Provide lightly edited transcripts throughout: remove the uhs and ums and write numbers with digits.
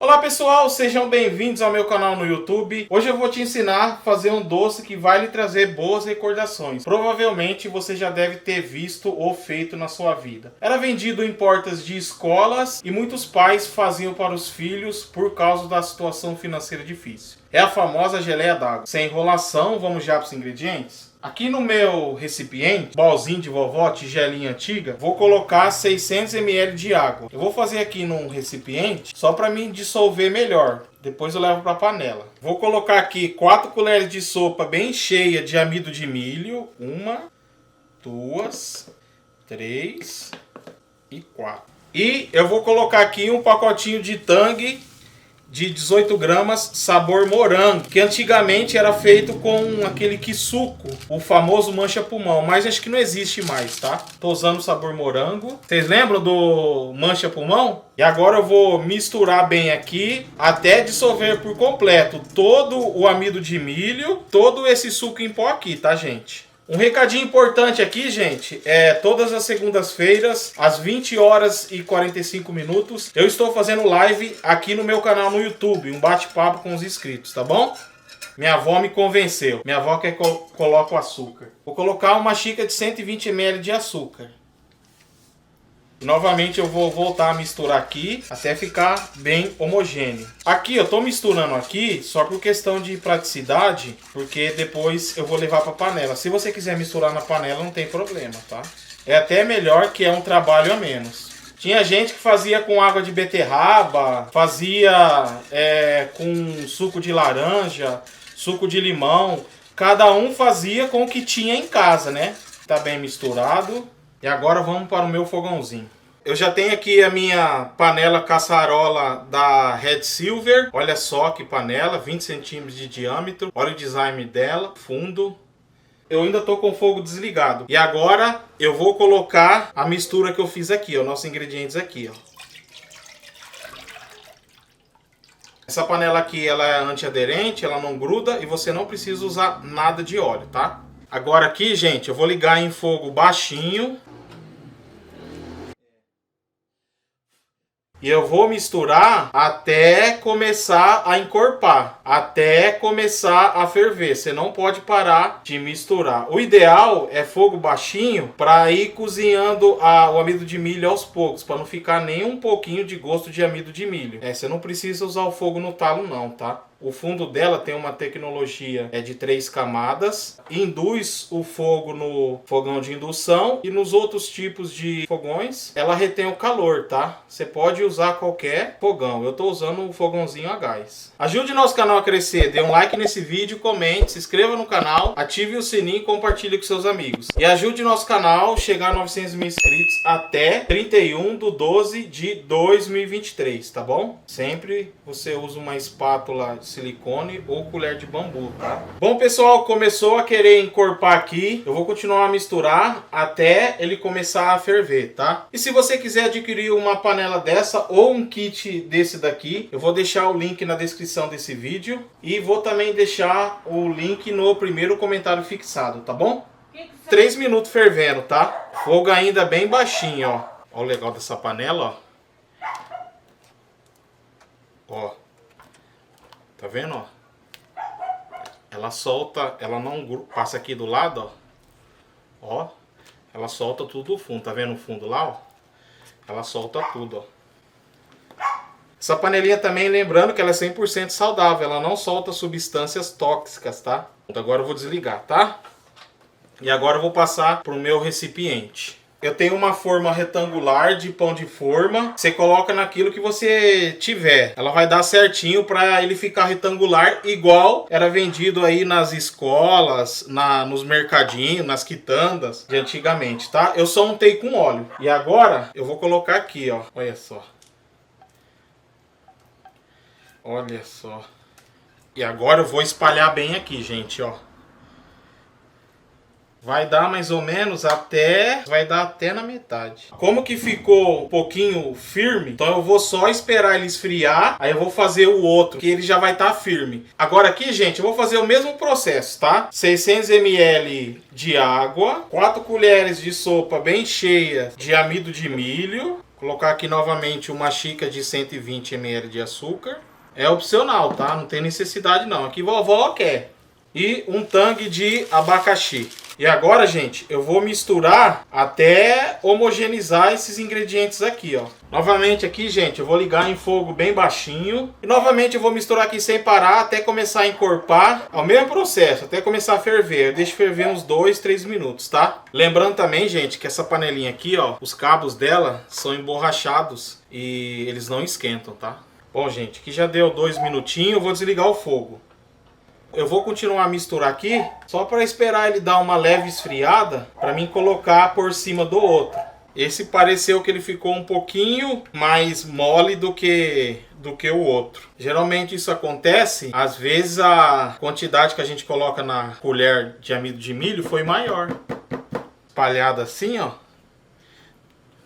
Olá pessoal, sejam bem-vindos ao meu canal no YouTube. Hoje eu vou te ensinar a fazer um doce que vai lhe trazer boas recordações. Provavelmente você já deve ter visto ou feito na sua vida. Era vendido em portas de escolas e muitos pais faziam para os filhos por causa da situação financeira difícil. É a famosa geleia d'água. Sem enrolação, vamos já para os ingredientes? Aqui no meu recipiente, bolzinho de vovó, tigelinha antiga, vou colocar 600 ml de água. Eu vou fazer aqui num recipiente só para me dissolver melhor. Depois eu levo para a panela. Vou colocar aqui 4 colheres de sopa bem cheia de amido de milho. 1, 2, 3 e 4. E eu vou colocar aqui um pacotinho de Tang de 18 gramas, sabor morango, que antigamente era feito com aquele Kisuko, o famoso mancha-pulmão, mas acho que não existe mais, tá? Tô usando o sabor morango. Vocês lembram do mancha-pulmão? E agora eu vou misturar bem aqui até dissolver por completo todo o amido de milho, todo esse suco em pó aqui, tá, gente? Um recadinho importante aqui, gente, todas as segundas-feiras, às 20 horas e 45 minutos, eu estou fazendo live aqui no meu canal no YouTube, um bate-papo com os inscritos, tá bom? Minha avó me convenceu. Minha avó quer que eu coloque o açúcar. Vou colocar uma xícara de 120 ml de açúcar. Novamente eu vou voltar a misturar aqui até ficar bem homogêneo. Aqui eu tô misturando aqui só por questão de praticidade, porque depois eu vou levar para panela. Se você quiser misturar na panela não tem problema, tá? É até melhor, que é um trabalho a menos. Tinha gente que fazia com água de beterraba, fazia com suco de laranja, suco de limão. Cada um fazia com o que tinha em casa, né? Tá bem misturado. E agora vamos para o meu fogãozinho. Eu já tenho aqui a minha panela caçarola da Red Silver. Olha só que panela, 20 centímetros de diâmetro. Olha o design dela, fundo. Eu ainda estou com o fogo desligado. E agora eu vou colocar a mistura que eu fiz aqui, ó, nossos ingredientes aqui, ó. Essa panela aqui ela é antiaderente, ela não gruda e você não precisa usar nada de óleo, tá? Agora aqui, gente, eu vou ligar em fogo baixinho. E eu vou misturar até começar a encorpar, até começar a ferver. Você não pode parar de misturar. O ideal é fogo baixinho para ir cozinhando o amido de milho aos poucos, para não ficar nem um pouquinho de gosto de amido de milho. Você não precisa usar o fogo no talo não, tá? O fundo dela tem uma tecnologia de 3 camadas, induz o fogo no fogão de indução e nos outros tipos de fogões ela retém o calor, tá? Você pode usar qualquer fogão, eu estou usando o fogãozinho a gás. Ajude nosso canal a crescer, dê um like nesse vídeo, comente, se inscreva no canal, ative o sininho e compartilhe com seus amigos. E ajude nosso canal a chegar a 900 mil inscritos até 31/12/2023, tá bom? Sempre você usa uma espátula silicone ou colher de bambu, tá? Bom, pessoal, começou a querer encorpar aqui. Eu vou continuar a misturar até ele começar a ferver, tá? E se você quiser adquirir uma panela dessa ou um kit desse daqui, eu vou deixar o link na descrição desse vídeo e vou também deixar o link no primeiro comentário fixado, tá bom? 3 minutos fervendo, tá? Fogo ainda bem baixinho, ó. Ó o legal dessa panela, ó. Ó. Tá vendo, ó? Ela solta, ela não passa aqui do lado, ó. Ó, ela solta tudo do fundo, tá vendo o fundo lá, ó? Ela solta tudo, ó. Essa panelinha também, lembrando que ela é 100% saudável, ela não solta substâncias tóxicas, tá? Agora eu vou desligar, tá? E agora eu vou passar pro meu recipiente. Eu tenho uma forma retangular de pão de forma. Você coloca naquilo que você tiver. Ela vai dar certinho para ele ficar retangular, igual era vendido aí nas escolas, nos mercadinhos, nas quitandas de antigamente, tá? Eu só untei com óleo. E agora eu vou colocar aqui, ó. Olha só. Olha só. E agora eu vou espalhar bem aqui, gente, ó. Vai dar mais ou menos até... Vai dar até na metade. Como que ficou um pouquinho firme, então eu vou só esperar ele esfriar. Aí eu vou fazer o outro, que ele já vai estar firme. Agora aqui, gente, eu vou fazer o mesmo processo, tá? 600 ml de água, 4 colheres de sopa bem cheia de amido de milho, Colocar aqui novamente uma xícara de 120 ml de açúcar. É opcional, tá? Não tem necessidade não. Aqui vovó quer. E um tangue de abacaxi. E agora, gente, eu vou misturar até homogeneizar esses ingredientes aqui, ó. Novamente aqui, gente, eu vou ligar em fogo bem baixinho. E novamente eu vou misturar aqui sem parar até começar a encorpar. É o mesmo processo, até começar a ferver. Eu deixo ferver uns 2, 3 minutos, tá? Lembrando também, gente, que essa panelinha aqui, ó, os cabos dela são emborrachados e eles não esquentam, tá? Bom, gente, aqui já deu 2 minutinhos, eu vou desligar o fogo. Eu vou continuar a misturar aqui, só para esperar ele dar uma leve esfriada, para mim colocar por cima do outro. Esse pareceu que ele ficou um pouquinho mais mole do que o outro. Geralmente isso acontece, às vezes a quantidade que a gente coloca na colher de amido de milho foi maior. Espalhado assim, ó,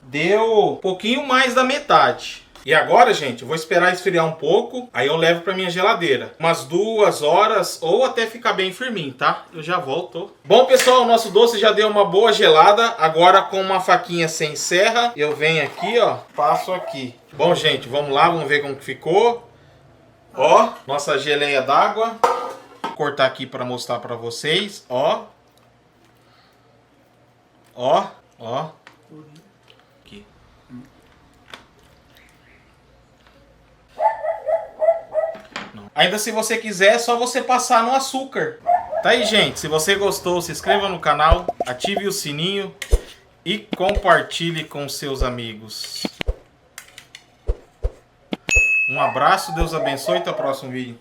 deu um pouquinho mais da metade. E agora, gente, eu vou esperar esfriar um pouco, aí eu levo pra minha geladeira. Umas 2 horas ou até ficar bem firminho, tá? Eu já volto. Bom, pessoal, o nosso doce já deu uma boa gelada. Agora com uma faquinha sem serra, eu venho aqui, ó, passo aqui. Bom, gente, vamos lá, vamos ver como que ficou. Ó, nossa geleia d'água. Vou cortar aqui pra mostrar pra vocês, ó. Ó, ó. Aqui. Ainda se você quiser, é só você passar no açúcar. Tá aí, gente. Se você gostou, se inscreva no canal, ative o sininho e compartilhe com seus amigos. Um abraço, Deus abençoe e até o próximo vídeo.